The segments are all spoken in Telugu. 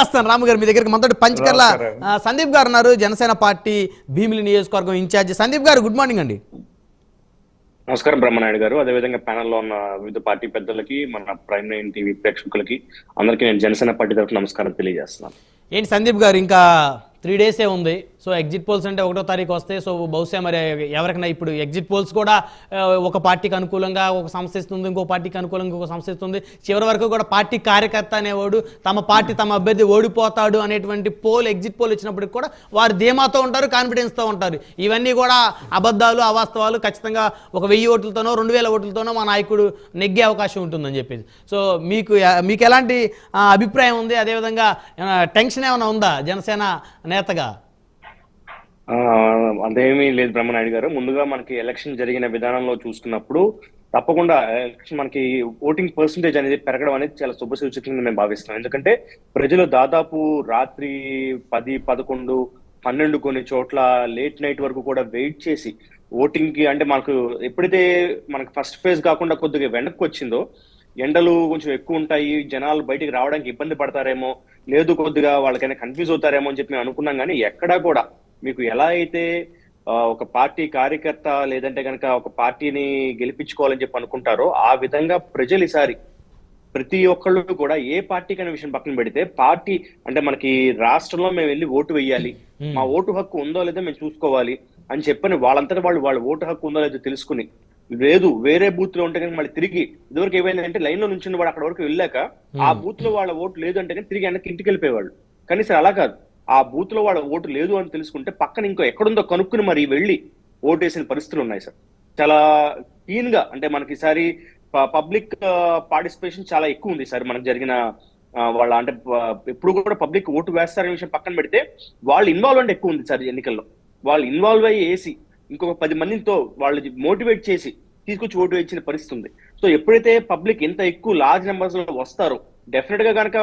వస్తాను రాము గారు మీ దగ్గరికి. మొదటి పంచకర్ల సందీప్ గారు ఉన్నారు, జనసేన పార్టీ భీమిలి నియోజకవర్గం ఇన్ఛార్జి. సందీప్ గారు గుడ్ మార్నింగ్ అండి. నమస్కారం బ్రహ్మనాయుడు గారు, అదేవిధంగా ప్యానెల్లో ఉన్న వివిధ పార్టీ పెద్దలకి, మన ప్రైమ్ 9 టీవీ ప్రేక్షకులకి అందరికీ నేను జనసేన పార్టీ తరఫున నమస్కారం తెలియజేస్తున్నాను. ఏంటి సందీప్ గారు, ఇంకా 3 డేసే ఉంది. సో ఎగ్జిట్ పోల్స్ అంటే 1వ తారీఖు వస్తాయి. సో బహుశా మరి ఎవరికైనా ఇప్పుడు ఎగ్జిట్ పోల్స్ కూడా ఒక పార్టీకి అనుకూలంగా ఒక సంస్థ ఇస్తుంది, ఇంకో పార్టీకి అనుకూలంగా ఇంకో సంస్థ ఇస్తుంది. చివరి వరకు కూడా పార్టీ కార్యకర్త అనేవాడు తమ పార్టీ తమ అభ్యర్థి ఓడిపోతాడు అనేటువంటి ఎగ్జిట్ పోల్ ఇచ్చినప్పటికి కూడా వారు ధీమాతో ఉంటారు, కాన్ఫిడెన్స్తో ఉంటారు. ఇవన్నీ కూడా అబద్ధాలు, అవాస్తవాలు. ఖచ్చితంగా ఒక 1000 ఓట్లతోనో 2000 ఓట్లతోనో మా నాయకుడు నెగ్గే అవకాశం ఉంటుందని చెప్పేసి. సో మీకు ఎలాంటి అభిప్రాయం ఉంది? అదేవిధంగా టెన్షన్ ఏమైనా ఉందా జనసేన నేతగా? అదేమీ లేదు బ్రహ్మనాయుడు గారు. ముందుగా మనకి ఎలక్షన్ జరిగిన విధానంలో చూసుకున్నప్పుడు తప్పకుండా మనకి ఓటింగ్ పర్సంటేజ్ అనేది పెరగడం అనేది చాలా శుభసూచకంగా మేము భావిస్తున్నాం. ఎందుకంటే ప్రజలు దాదాపు రాత్రి 10, 11, 12 కొన్ని చోట్ల లేట్ నైట్ వరకు కూడా వెయిట్ చేసి ఓటింగ్ కి, అంటే మనకు ఎప్పుడైతే మనకు ఫస్ట్ ఫేజ్ కాకుండా కొద్దిగా వెనక్కి వచ్చిందో, ఎండలు కొంచెం ఎక్కువ ఉంటాయి, జనాలు బయటికి రావడానికి ఇబ్బంది పడతారేమో, లేదు కొద్దిగా వాళ్ళకైనా కన్ఫ్యూజ్ అవుతారేమో అని చెప్పి మేము అనుకున్నాం. కానీ ఎక్కడా కూడా మీకు ఎలా అయితే ఒక పార్టీ కార్యకర్త లేదంటే కనుక ఒక పార్టీని గెలిపించుకోవాలని చెప్పి అనుకుంటారో, ఆ విధంగా ప్రజలు ఈసారి ప్రతి ఒక్కళ్ళు కూడా ఏ పార్టీకి అనే విషయం పక్కన పెడితే, పార్టీ అంటే మనకి రాష్ట్రంలో మేము వెళ్ళి ఓటు వేయాలి, మా ఓటు హక్కు ఉందో లేదో మేము చూసుకోవాలి అని చెప్పని వాళ్ళంతటా వాళ్ళ ఓటు హక్కు ఉందో లేదో తెలుసుకుని, లేదు వేరే బూత్ లో ఉంటే కానీ మళ్ళీ తిరిగి, ఇదివరకు ఏమైందంటే లైన్ లో నుంచి వాడు అక్కడ వరకు వెళ్ళాక ఆ బూత్ లో వాళ్ళ ఓటు లేదు అంటే కానీ తిరిగి వెనక్కి ఇంటికి వెళ్ళిపోయేవాళ్ళు. కానీ సార్ అలా కాదు, ఆ బూత్ లో వాళ్ళ ఓటు లేదు అని తెలుసుకుంటే పక్కన ఇంకో ఎక్కడుందో కనుక్కుని మరి వెళ్ళి ఓటు వేసిన పరిస్థితులు ఉన్నాయి సార్. చాలా క్లీన్ గా, అంటే మనకి ఈసారి పబ్లిక్ పార్టిసిపేషన్ చాలా ఎక్కువ ఉంది సార్ మనకు జరిగిన వాళ్ళ, అంటే ఎప్పుడు కూడా పబ్లిక్ ఓటు వేస్తారనే విషయం పక్కన పెడితే వాళ్ళ ఇన్వాల్వ్మెంట్ ఎక్కువ ఉంది సార్ ఎన్నికల్లో. వాళ్ళు ఇన్వాల్వ్ అయ్యి వేసి ఇంకొక 10 మందితో వాళ్ళు మోటివేట్ చేసి తీసుకొచ్చి ఓటు వేయించిన పరిస్థితి ఉంది. సో ఎప్పుడైతే పబ్లిక్ ఎంత ఎక్కువ లార్జ్ నెంబర్స్ లో వస్తారో, డెఫినెట్ గా కనుక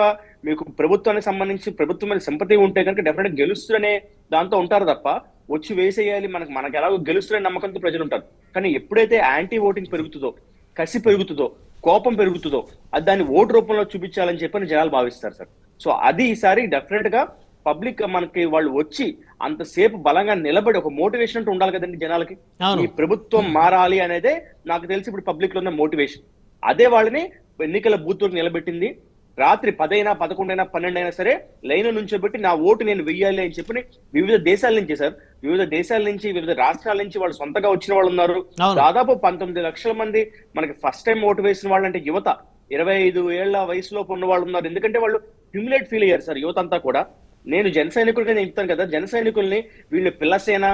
మీకు ప్రభుత్వానికి సంబంధించి ప్రభుత్వం మీద సింపతి ఉంటే కనుక డెఫినెట్ గా గెలుస్తునే దాంతో ఉంటారు తప్ప వచ్చి వేసేయాలి మనకు ఎలాగో గెలుస్తున్న నమ్మకంతో ప్రజలు ఉంటారు. కానీ ఎప్పుడైతే యాంటీ ఓటింగ్ పెరుగుతుందో, కసి పెరుగుతుందో, కోపం పెరుగుతుందో, అది దాన్ని ఓటు రూపంలో చూపించాలని చెప్పని జనాలు భావిస్తారు సార్. సో అది ఈసారి డెఫినెట్ గా పబ్లిక్ మనకి వాళ్ళు వచ్చి అంతసేపు బలంగా నిలబడి ఒక మోటివేషన్ అంటూ ఉండాలి కదండి జనాలకి. ఈ ప్రభుత్వం మారాలి అనేదే నాకు తెలిసి ఇప్పుడు పబ్లిక్ లో ఉన్న మోటివేషన్. అదే వాళ్ళని ఎన్నికల బూత్ వరకు నిలబెట్టింది. రాత్రి 10 అయినా 11 అయినా 12 అయినా సరే లైన్ నుంచోబెట్టి నా ఓటు నేను వెయ్యాలి అని చెప్పి వివిధ దేశాల నుంచి సార్, వివిధ దేశాల నుంచి, వివిధ రాష్ట్రాల నుంచి వాళ్ళు సొంతగా వచ్చిన వాళ్ళు ఉన్నారు. దాదాపు 19 లక్షల మంది మనకి ఫస్ట్ టైం ఓటు వేసిన వాళ్ళు, అంటే యువత 25 ఏళ్ల వయసులోపు ఉన్న వాళ్ళు ఉన్నారు. ఎందుకంటే వాళ్ళు హ్యూమిలేట్ ఫీల్ అయ్యారు సార్ యువత అంతా కూడా. నేను జన సైనికులుగా నేను చెప్తాను కదా, జన సైనికుల్ని వీళ్ళు పిల్లసేన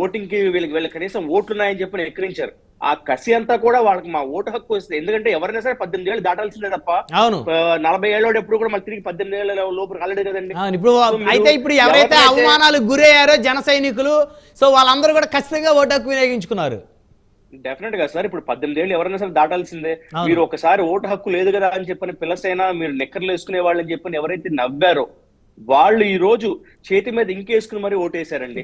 ఓటింగ్ కి వీళ్ళకి కనీసం ఓట్లున్నాయని చెప్పి ఎక్కిరించారు. ఆ కసి అంతా కూడా వాళ్ళకి మా ఓటు హక్కు వస్తుంది. ఎందుకంటే ఎవరైనా సరే 18 ఏళ్ళు దాటాల్సిందే తప్ప 40 ఏళ్ళోడు ఎప్పుడు కూడా మళ్ళీ తిరిగి 18 ఏళ్ళ లోపు రాలేడు కదండి. ఇప్పుడు ఎవరైతే అవమానాలకు గురయ్యారో జన సైనికులు, సో వాళ్ళందరూ కూడా ఖచ్చితంగా ఓటు హక్కు వినియోగించుకున్నారు. డెఫినెట్ గా సార్, ఇప్పుడు 18 ఏళ్ళు ఎవరైనా సరే దాటాల్సిందే. మీరు ఒకసారి ఓటు హక్కు లేదు కదా అని చెప్పని పిల్లసైనా మీరు నెక్కర్లు వేసుకునే వాళ్ళని చెప్పని ఎవరైతే నవ్వారో వాళ్ళు ఈ రోజు చేతి మీద ఇంకేసుకుని మరి ఓటేశారండి.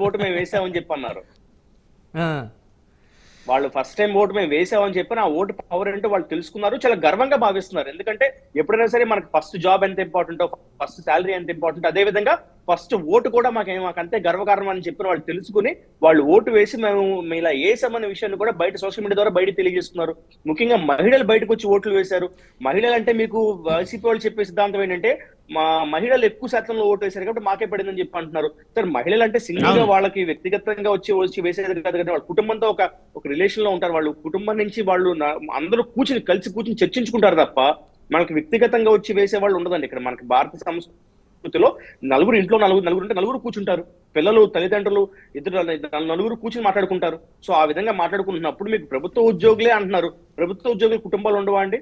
ఓటు మేము వేసామని చెప్పి అన్నారు. వాళ్ళు ఫస్ట్ టైం ఓటు మేము వేసామని చెప్పి ఆ ఓటు పవర్ ఏంటో వాళ్ళు తెలుసుకున్నారు, చాలా గర్వంగా భావిస్తున్నారు. ఎందుకంటే ఎప్పుడైనా సరే మనకు ఫస్ట్ జాబ్ ఎంత ఇంపార్టెంటో, ఫస్ట్ శాలరీ ఎంత ఇంపార్టెంట్, అదే విధంగా ఫస్ట్ ఓటు కూడా మాకు అంతే గర్వకారణం అని చెప్పిన వాళ్ళు తెలుసుకుని వాళ్ళు ఓటు వేసి మేము ఇలా వేసామనే విషయాన్ని కూడా బయట సోషల్ మీడియా ద్వారా బయట తెలియజేస్తున్నారు. ముఖ్యంగా మహిళలు బయటకు వచ్చి ఓట్లు వేశారు. మహిళలు అంటే మీకు వైసీపీ వాళ్ళు చెప్పే సిద్ధాంతం ఏంటంటే మా మహిళలు ఎక్కువ శాతంలో ఓటు వేశారు కాబట్టి మాకే పడిందని చెప్పి అంటున్నారు. సార్ మహిళలు అంటే సింగిల్ గా వాళ్ళకి వ్యక్తిగతంగా వచ్చి వేసేది కాదు కదా, వాళ్ళ కుటుంబంతో ఒక రిలేషన్ లో ఉంటారు. వాళ్ళు కుటుంబం నుంచి వాళ్ళు అందరూ కలిసి కూర్చుని చర్చించుకుంటారు తప్ప మనకి వ్యక్తిగతంగా వచ్చి వేసే వాళ్ళు ఉండదండి. ఇక్కడ మనకి భారత సంస్కృతిలో ఇంట్లో నలుగురు కూర్చుంటారు, పిల్లలు, తల్లిదండ్రులు, నలుగురు కూర్చుని మాట్లాడుకుంటారు. సో ఆ విధంగా మాట్లాడుకుంటున్నప్పుడు మీకు ప్రభుత్వ ఉద్యోగులే అంటున్నారు, ప్రభుత్వ ఉద్యోగులు కుటుంబాలు ఉండవా అండి?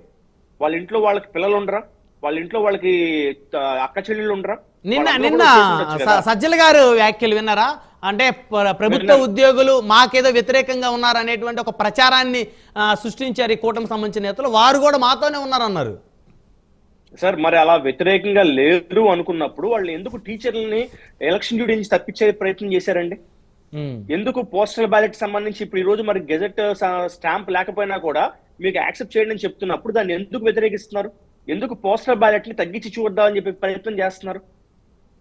వాళ్ళ ఇంట్లో వాళ్ళకి పిల్లలు ఉండరా? వాళ్ళ ఇంట్లో వాళ్ళకి అక్క చెల్లెళ్ళు ఉండరా? నిన్న సజ్జల గారు వ్యాఖ్యలు విన్నారా? అంటే ప్రభుత్వ ఉద్యోగులు మాకేదో వ్యతిరేకంగా ఉన్నారు అనేటువంటి ఒక ప్రచారాన్ని సృష్టించారు ఈ కూటమి సంబంధించిన నేతలు. వారు కూడా మాతోనే ఉన్నారన్నారు. సార్ మరి అలా వ్యతిరేకంగా లేరు అనుకున్నప్పుడు వాళ్ళు ఎందుకు టీచర్లని ఎలక్షన్ డ్యూటీ నుంచి తప్పించే ప్రయత్నం చేశారండి? ఎందుకు పోస్టల్ బ్యాలెట్ సంబంధించి ఇప్పుడు ఈ రోజు మరి గెజెట్ స్టాంప్ లేకపోయినా కూడా మీకు యాక్సెప్ట్ చేయండి అని చెప్తున్నప్పుడు దాన్ని ఎందుకు వ్యతిరేకిస్తున్నారు? ఎందుకు పోస్టల్ బ్యాలెట్ ని తగ్గించి చూద్దామని చెప్పి ప్రయత్నం చేస్తున్నారు?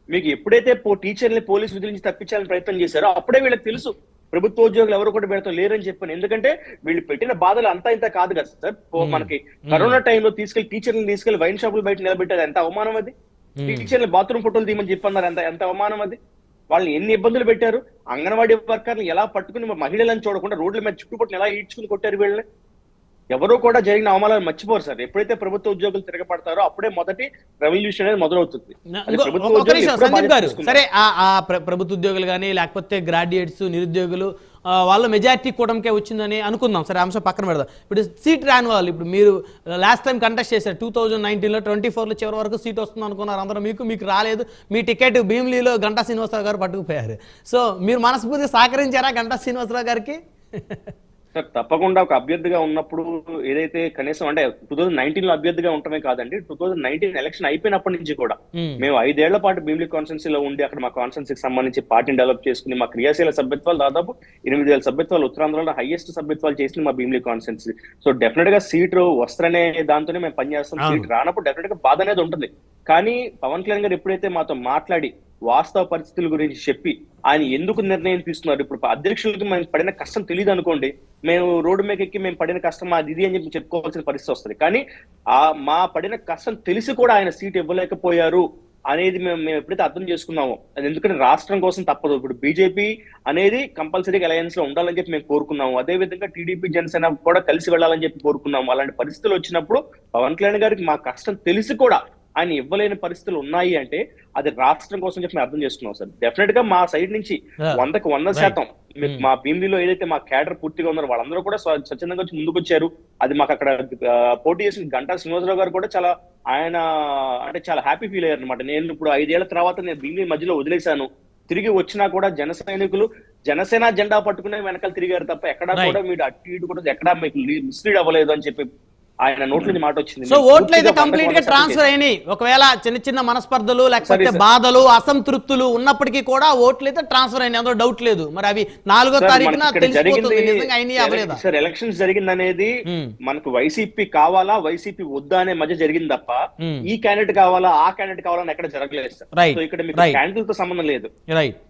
మీకు ఎప్పుడైతే టీచర్ని పోలీసు విధుల నుంచి తప్పించాలని ప్రయత్నం చేశారో అప్పుడే వీళ్ళకి తెలుసు ప్రభుత్వ ఉద్యోగులు ఎవరు కూడా పెడతాం లేరని చెప్పాను. ఎందుకంటే వీళ్ళు పెట్టిన బాధలు అంతా ఇంత కాదు కదా సార్. మనకి కరోనా టైంలో టీచర్ని తీసుకెళ్లి వైన్ షాపులు బయట నిలబెట్టారు, ఎంత అవమానం అది. టీచర్ని బాత్రూమ్ ఫోటోలు తీయమని చెప్పన్నారు, ఎంత అవమానం అది. వాళ్ళని ఎన్ని ఇబ్బందులు పెట్టారు. అంగన్వాడీ వర్కర్ని ఎలా పట్టుకుని మహిళలను చూడకుండా రోడ్ల మీద చుట్టుపక్కల ఎలా ఈడ్చుకుని కొట్టారు వీళ్ళని. ఎవరో కూడా జరిగిన అవమానాలు మర్చిపోరు సార్. ఎప్పుడైతే ప్రభుత్వ ఉద్యోగులు తిరగబడతారో అప్పుడే మొదటి రెవల్యూషన్ అనేది మొదలవుతుంది. సందీప్ గారు, సరే ఆ ప్రభుత్వ ఉద్యోగులు కానీ లేకపోతే గ్రాడ్యుయేట్స్ నిరుద్యోగులు వాళ్ళ మెజారిటీ కూటమికే వచ్చిందని అనుకుందాం, సరే అంశం పక్కన పెడదాం. ఇప్పుడు సీట్ రాని వాళ్ళు, ఇప్పుడు మీరు లాస్ట్ టైం కంటెస్ట్ చేశారు 2019లో 24లో చివరి వరకు సీట్ వస్తుంది అనుకున్నారు అందరూ, మీకు రాలేదు. మీ టికెట్ భీమిలీలో గంటా శ్రీనివాసరావు గారు పట్టుకుపోయారు. సో మీరు మనస్ఫూర్తిగా సహకరించారా గంటా శ్రీనివాసరావు గారికి? సార్ తప్పకుండా ఒక అభ్యర్థిగా ఉన్నప్పుడు ఏదైతే కనీసం అంటే 2019లో అభ్యర్థిగా ఉండటమే కాదండి, 2019 ఎలక్షన్ అయిపోయినప్పటి నుంచి కూడా మేము 5 ఏళ్ల పాటు భీమిలి కాన్స్టిట్యున్సీలో ఉండి అక్కడ మా కాన్స్టిట్యున్సీకి సంబంధించి పార్టీని డెవలప్ చేసుకుని మా క్రియాశీల సభ్యత్వాలు దాదాపు 8,000 సభ్యత్వాలు ఉత్తరాంధ్రలో హైయెస్ట్ సభ్యత్వాలు చేసింది మా భీమిలి కాన్స్టిట్యున్సీ. సో డెఫినెట్ గా సీట్ వస్తారనే దాంతోనే మేము పనిచేస్తాం. సీట్ రానప్పుడు డెఫినెట్ గా బాధ అనేది ఉంటుంది. కానీ పవన్ కళ్యాణ్ గారు ఎప్పుడైతే మాతో మాట్లాడి వాస్తవ పరిస్థితుల గురించి చెప్పి ఆయన ఎందుకు నిర్ణయం తీసుకున్నారు, ఇప్పుడు అధ్యక్షులకి మేము పడిన కష్టం తెలియదు అనుకోండి, మేము రోడ్డు మీద ఎక్కి మేము పడిన కష్టం అది ఇది అని చెప్పి చెప్పుకోవాల్సిన పరిస్థితి వస్తుంది. కానీ మా పడిన కష్టం తెలిసి కూడా ఆయన సీట్ ఇవ్వలేకపోయారు అనేది మేము ఎప్పుడైతే అర్థం చేసుకున్నామో, అది ఎందుకంటే రాష్ట్రం కోసం తప్పదు. ఇప్పుడు బీజేపీ అనేది కంపల్సరీగా అలయన్స్ లో ఉండాలని చెప్పి మేము కోరుకున్నాము. అదే విధంగా టీడీపీ జనసేన కూడా కలిసి వెళ్ళాలని చెప్పి కోరుకున్నాము. అలాంటి పరిస్థితులు వచ్చినప్పుడు పవన్ కళ్యాణ్ గారికి మా కష్టం తెలిసి కూడా ఆయన ఇవ్వలేని పరిస్థితులు ఉన్నాయి అంటే అది రాష్ట్రం కోసం చెప్పి మేము అర్థం చేసుకున్నాం సార్. డెఫినెట్ గా మా సైడ్ నుంచి 100కి 100% మా భీమిలీలో ఏదైతే మా క్యాడర్ పూర్తిగా ఉన్నారో వాళ్ళందరూ కూడా స్వచ్ఛందంగా వచ్చి ముందుకు వచ్చారు. అది మాకు అక్కడ పోటీ చేసిన గంటా శ్రీనివాసరావు గారు కూడా ఆయన అంటే చాలా హ్యాపీ ఫీల్ అయ్యారు అనమాట. నేను ఇప్పుడు 5 ఏళ్ల తర్వాత నేను భీమిలీ మధ్యలో వదిలేశాను, తిరిగి వచ్చినా కూడా జన సైనికులు జనసేన జెండా పట్టుకునే వెనకాల తిరిగారు తప్ప ఎక్కడా కూడా మీరు అటు ఇటు కూడా ఎక్కడా మీకు మిస్లీడ్ అవ్వలేదు అని చెప్పి ఆయన నోట్ల నుంచి మాట వచ్చింది. సో ఓట్లు అయితే కంప్లీట్ గా ట్రాన్స్ఫర్ అయినాయి. ఒకవేళ చిన్న మనస్పర్ధలు లేకపోతే బాధలు అసంతృప్తులు ఉన్నప్పటికీ కూడా ఓట్లు అయితే ట్రాన్స్ఫర్ అయినాయి, అందులో డౌట్ లేదు. మరి అవి 4వ తారీఖున తెలిసిపోతుంది నిజంగా అయినాయి అవ్వలేదా? సార్ ఎలక్షన్స్ జరిగింది అనేది మనకు వైసీపీ కావాలా వైసీపీ వద్దా అనే మధ్య జరిగింది తప్ప ఈ క్యాండిడేట్ కావాలా ఆ క్యాండిడేట్ కావాలని ఎక్కడ జరగలేదు సార్. సో ఇక్కడ మీకు క్యాండిడేట్ తో సంబంధం లేదు. రైట్.